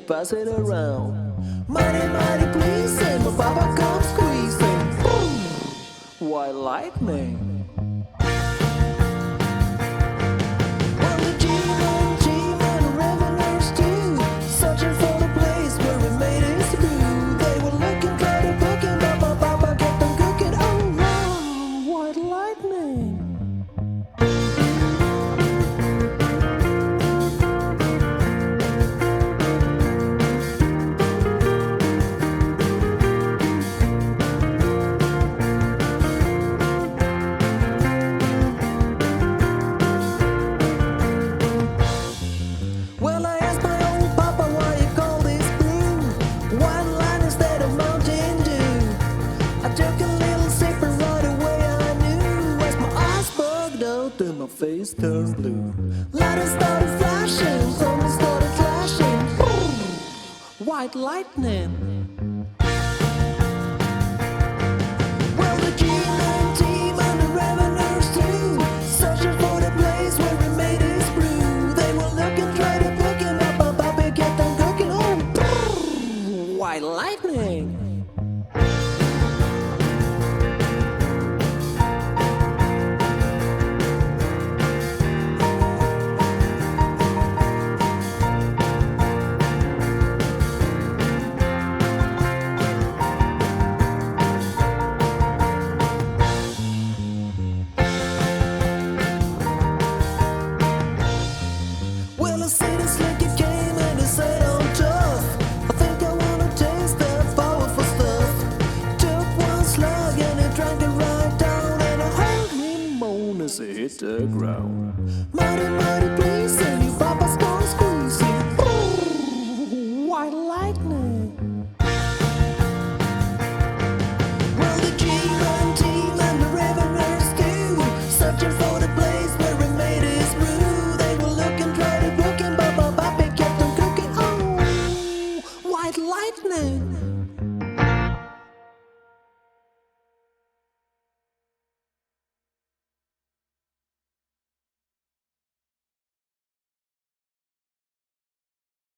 pass it around. Mighty, mighty pleasing, my papa comes squeezing. Boom! White lightning. Well, the G-Man revelers too, searching for the place where we made his brew. They were looking for the booking, but my papa kept them cooking. Oh, wow, white lightning. Well, I asked my old papa why you call this blue. White line instead of Mountain Dew. I took a little sip and right away I knew. As my eyes bugged out and my face turned blue. Lightning started flashing, thunder started clashing. Boom! White lightning. Well, the G-Man team and the revelers too, searching for the place where we made his brew. They were looking, tried to looking up, my papa kept them cooking. Oh, brrr, white lightning. Well, the city slicker came and he said I'm tough. I think I wanna taste that powerful stuff. Took one slug and he drank it right down, and I heard him moan as he hit the ground. Mighty,